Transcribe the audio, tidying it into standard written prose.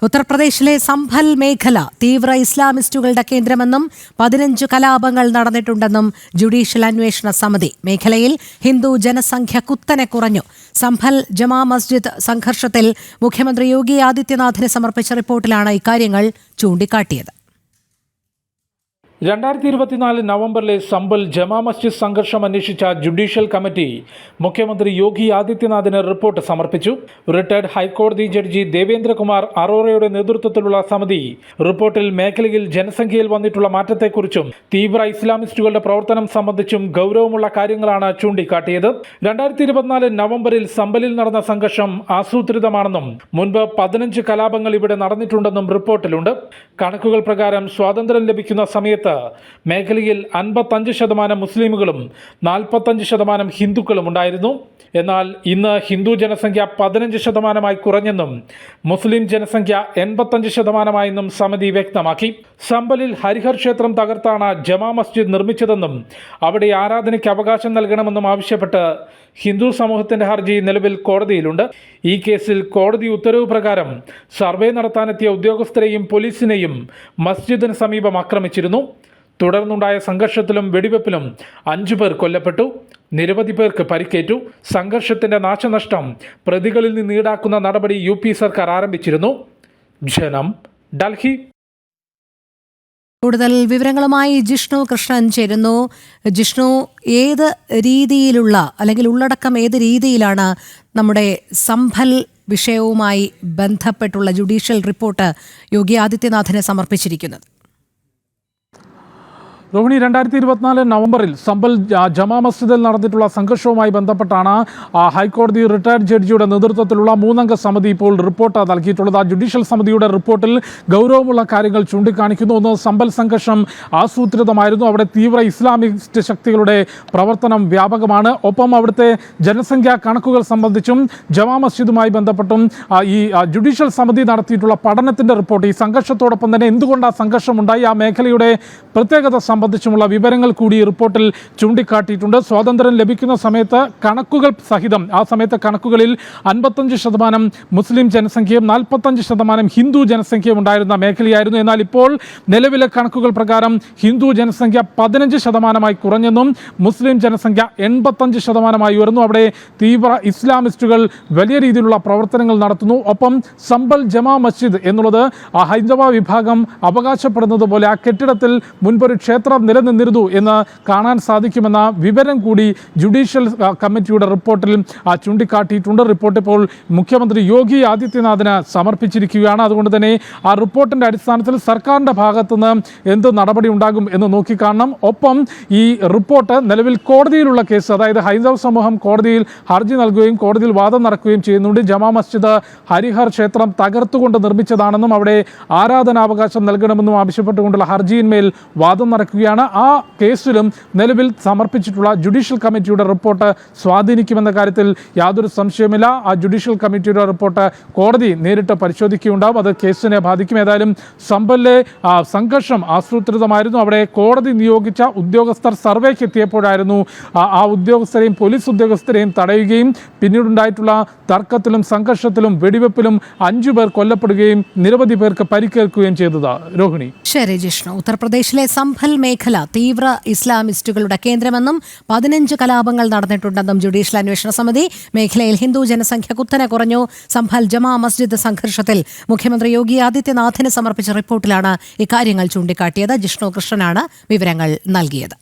ഉത്തർപ്രദേശിലെ സംഭൽ മേഖല തീവ്ര ഇസ്ലാമിസ്റ്റുകളുടെ കേന്ദ്രമെന്നും 15 കലാപങ്ങൾ നടന്നിട്ടുണ്ടെന്നും ജുഡീഷ്യൽ അന്വേഷണ സമിതി. മേഖലയിൽ ഹിന്ദു ജനസംഖ്യ കുത്തനെ കുറഞ്ഞു. സംഭൽ ജമാ മസ്ജിദ് സംഘർഷത്തിൽ മുഖ്യമന്ത്രി യോഗി ആദിത്യനാഥിന് സമർപ്പിച്ച റിപ്പോർട്ടിലാണ് ഇക്കാര്യങ്ങൾ ചൂണ്ടിക്കാട്ടിയത്. 2024 നവംബറിലെ സംഭൽ ജമാ മസ്ജിദ് സംഘർഷം അന്വേഷിച്ച ജുഡീഷ്യൽ കമ്മിറ്റി മുഖ്യമന്ത്രി യോഗി ആദിത്യനാഥിന് റിപ്പോർട്ട് സമർപ്പിച്ചു. റിട്ടയർഡ് ഹൈക്കോടതി ജഡ്ജി ദേവേന്ദ്രകുമാർ അറോറയുടെ നേതൃത്വത്തിലുള്ള സമിതി റിപ്പോർട്ടിൽ മേഖലയിൽ ജനസംഖ്യയിൽ വന്നിട്ടുള്ള മാറ്റത്തെക്കുറിച്ചും തീവ്ര ഇസ്ലാമിസ്റ്റുകളുടെ പ്രവർത്തനം സംബന്ധിച്ചും ഗൗരവമുള്ള കാര്യങ്ങളാണ് ചൂണ്ടിക്കാട്ടിയത്. 2024 നവംബറിൽ സംഭലിൽ നടന്ന സംഘർഷം ആസൂത്രിതമാണെന്നും മുൻപ് 15 കലാപങ്ങൾ ഇവിടെ നടന്നിട്ടുണ്ടെന്നും റിപ്പോർട്ടിലുണ്ട്. കണക്കുകൾ പ്രകാരം സ്വാതന്ത്ര്യം ലഭിക്കുന്ന സമയത്ത് മേഖലയിൽ 55% മുസ്ലിമുകളും 45% ഹിന്ദുക്കളും ഉണ്ടായിരുന്നു. എന്നാൽ ഇന്ന് ഹിന്ദു ജനസംഖ്യ 15% കുറഞ്ഞെന്നും മുസ്ലിം ജനസംഖ്യ 85%, സമിതി വ്യക്തമാക്കി. സംഭലിൽ ഹരിഹർ ക്ഷേത്രം തകർത്താണ് ജമാ മസ്ജിദ് നിർമ്മിച്ചതെന്നും അവിടെ ആരാധനയ്ക്ക് അവകാശം നൽകണമെന്നും ആവശ്യപ്പെട്ട് ഹിന്ദു സമൂഹത്തിന്റെ ഹർജി നിലവിൽ കോടതിയിലുണ്ട്. ഈ കേസിൽ കോടതി ഉത്തരവ് പ്രകാരം സർവേ നടത്താനെത്തിയ ഉദ്യോഗസ്ഥരെയും പോലീസിനെയും മസ്ജിദിന് സമീപം ആക്രമിച്ചിരുന്നു. തുടർന്നുണ്ടായ സംഘർഷത്തിലും വെടിവെപ്പിലും 5 പേർ കൊല്ലപ്പെട്ടു, നിരവധി പേർക്ക് പരിക്കേറ്റു. സംഘർഷത്തിന്റെ നാശനഷ്ടം പ്രതികളിൽ നിന്ന് ഈടാക്കുന്ന നടപടി UP സർക്കാർ ആരംഭിച്ചിരുന്നു. ജനം, ഡൽഹി. കൂടുതൽ വിവരങ്ങളുമായി ജിഷ്ണു കൃഷ്ണൻ ചേരുന്നു. ജിഷ്ണു, ഏത് രീതിയിലുള്ള അല്ലെങ്കിൽ ഉള്ളടക്കം ഏത് രീതിയിലാണ് നമ്മുടെ സംഭൽ വിഷയവുമായി ബന്ധപ്പെട്ടുള്ള ജുഡീഷ്യൽ റിപ്പോർട്ട് യോഗി ആദിത്യനാഥിനെ സമർപ്പിച്ചിരിക്കുന്നത്? രോഹിണി, 2024 നവംബറിൽ സംഭൽ ജമാ മസ്ജിദിൽ നടന്നിട്ടുള്ള സംഘർഷവുമായി ബന്ധപ്പെട്ടാണ് ഹൈക്കോടതി റിട്ടയർഡ് ജഡ്ജിയുടെ നേതൃത്വത്തിലുള്ള 3-അംഗ സമിതി ഇപ്പോൾ റിപ്പോർട്ട് നൽകിയിട്ടുള്ളത്. ആ ജുഡീഷ്യൽ സമിതിയുടെ റിപ്പോർട്ടിൽ ഗൗരവമുള്ള കാര്യങ്ങൾ ചൂണ്ടിക്കാണിക്കുന്നു. ഒന്ന്, സംഭൽ സംഘർഷം ആസൂത്രിതമായിരുന്നു. അവിടെ തീവ്ര ഇസ്ലാമിസ്റ്റ് ശക്തികളുടെ പ്രവർത്തനം വ്യാപകമാണ്. ഒപ്പം അവിടുത്തെ ജനസംഖ്യാ കണക്കുകൾ സംബന്ധിച്ചും ജമാ മസ്ജിദുമായി ബന്ധപ്പെട്ടും ഈ ജുഡീഷ്യൽ സമിതി നടത്തിയിട്ടുള്ള പഠനത്തിന്റെ റിപ്പോർട്ട് ഈ സംഘർഷത്തോടൊപ്പം തന്നെ എന്തുകൊണ്ട് ആ സംഘർഷം ഉണ്ടായി, ആ മേഖലയുടെ പ്രത്യേകത സംബന്ധിച്ചുമുള്ള വിവരങ്ങൾ കൂടി റിപ്പോർട്ടിൽ ചൂണ്ടിക്കാട്ടിയിട്ടുണ്ട്. സ്വാതന്ത്ര്യം ലഭിക്കുന്ന സമയത്ത് കണക്കുകൾ സഹിതം ആ സമയത്തെ കണക്കുകളിൽ 55% മുസ്ലിം ജനസംഖ്യയും 45% ഹിന്ദു ജനസംഖ്യയും ഉണ്ടായിരുന്ന മേഖലയായിരുന്നു. എന്നാൽ ഇപ്പോൾ നിലവിലെ കണക്കുകൾ പ്രകാരം ഹിന്ദു ജനസംഖ്യ 15% കുറഞ്ഞെന്നും മുസ്ലിം ജനസംഖ്യ 85% ഉയർന്നു. അവിടെ തീവ്ര ഇസ്ലാമിസ്റ്റുകൾ വലിയ രീതിയിലുള്ള പ്രവർത്തനങ്ങൾ നടത്തുന്നു. ഒപ്പം സംഭൽ ജമാ മസ്ജിദ് എന്നുള്ളത് ഹൈന്ദവ വിഭാഗം അവകാശപ്പെടുന്നത് പോലെ ആ കെട്ടിടത്തിൽ മുൻപൊരു ക്ഷേത്രം നിലനിന്നിരുന്നു എന്ന് കാണാൻ സാധിക്കുമെന്ന വിവരം കൂടി ജുഡീഷ്യൽ കമ്മിറ്റിയുടെ റിപ്പോർട്ടിൽ ചൂണ്ടിക്കാട്ടിയിട്ടുണ്ട്. റിപ്പോർട്ട് ഇപ്പോൾ മുഖ്യമന്ത്രി യോഗി ആദിത്യനാഥിന് സമർപ്പിച്ചിരിക്കുകയാണ്. അതുകൊണ്ട് തന്നെ ആ റിപ്പോർട്ടിന്റെ അടിസ്ഥാനത്തിൽ സർക്കാരിന്റെ ഭാഗത്തുനിന്ന് എന്ത് നടപടി ഉണ്ടാകും എന്ന് നോക്കിക്കാണണം. ഒപ്പം ഈ റിപ്പോർട്ട് നിലവിൽ കോടതിയിലുള്ള കേസ്, അതായത് ഹൈന്ദവ സമൂഹം കോടതിയിൽ ഹർജി നൽകുകയും കോടതിയിൽ വാദം നടക്കുകയും ചെയ്യുന്നുണ്ട്. ജമാ മസ്ജിദ് ഹരിഹർ ക്ഷേത്രം തകർത്തുകൊണ്ട് നിർമ്മിച്ചതാണെന്നും അവിടെ ആരാധനാവകാശം നൽകണമെന്നും ആവശ്യപ്പെട്ടുകൊണ്ടുള്ള ഹർജിയിന്മേൽ വാദം നടക്കുകയാണ്. ആ കേസിലും നിലവിൽ സമർപ്പിച്ചിട്ടുള്ള ജുഡീഷ്യൽ കമ്മിറ്റിയുടെ റിപ്പോർട്ട് സ്വാധീനിക്കുമെന്ന കാര്യത്തിൽ യാതൊരു സംശയവുമില്ല. ആ ജുഡീഷ്യൽ കമ്മിറ്റിയുടെ റിപ്പോർട്ട് കോടതി നേരിട്ട് പരിശോധിക്കുകയുണ്ടാവും. അത് കേസിനെ ബാധിക്കും. ഏതായാലും സംഭലിലെ സംഘർഷം ആസൂത്രിതമായിരുന്നു. അവിടെ കോടതി നിയോഗിച്ച ഉദ്യോഗസ്ഥർ സർവേക്ക് എത്തിയപ്പോഴായിരുന്നു ആ ഉദ്യോഗസ്ഥരെയും പോലീസ് ഉദ്യോഗസ്ഥരെയും തടയുകയും പിന്നീടുണ്ടായിട്ടുള്ള തർക്കത്തിലും സംഘർഷത്തിലും വെടിവെപ്പിലും 5 പേർ കൊല്ലപ്പെടുകയും നിരവധി പേർക്ക് പരിക്കേൽക്കുകയും ചെയ്തത്. രോഹിണി. ശരി ജിഷ്ണു. ഉത്തർപ്രദേശിലെ സംഭൽ മേഖല തീവ്ര ഇസ്ലാമിസ്റ്റുകളുടെ കേന്ദ്രമെന്നും 15 കലാപങ്ങൾ നടന്നിട്ടുണ്ടെന്നും ജുഡീഷ്യൽ അന്വേഷണ സമിതി. മേഖലയിൽ ഹിന്ദു ജനസംഖ്യ കുത്തനെ കുറഞ്ഞു. സംഭൽ ജമാ മസ്ജിദ് സംഘർഷത്തിൽ മുഖ്യമന്ത്രി യോഗി ആദിത്യനാഥിന് സമർപ്പിച്ച റിപ്പോർട്ടിലാണ് ഇക്കാര്യങ്ങൾ ചൂണ്ടിക്കാട്ടിയത്. ജിഷ്ണു കൃഷ്ണനാണ് വിവരങ്ങൾ നൽകിയത്.